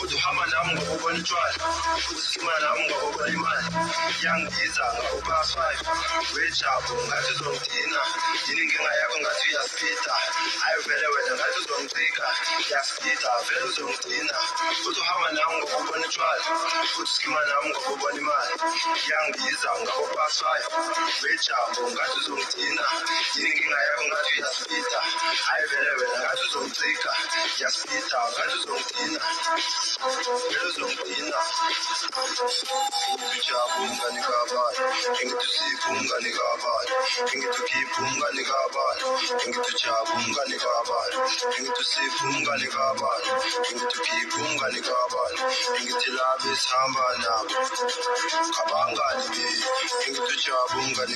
Uduhamba nami ngokubona utshwala, uthima nami ngokubona imali, yangibiza ngakubaswayo, wejabu ngathi uzongidina, yini inkinga yakho ngathi uyaspida, hayi vele wena ngathi uzongicika, uyaspida vele uzongidina. Uduhamba nami ngokubona utshwala, uthima nami ngokubona imali, yangibiza ngakubaswayo, wejabu ngathi uzongidina, yini inkinga yakho ngathi uyaspida, hayi vele wena ngathi uzongicika, uyaspida ngathi uzongidina. Ngizongidina ujabu umngani kabani, ngithi usipho umngani kabani, ngithi ukhipho umngani kabani, ngithi ujabu umngani kabani, ngithi usipho umngani kabani, ngithi ukhipho umngani kabani, ngithi laba esihamba nabo kabangani, ngithi ujabu umngani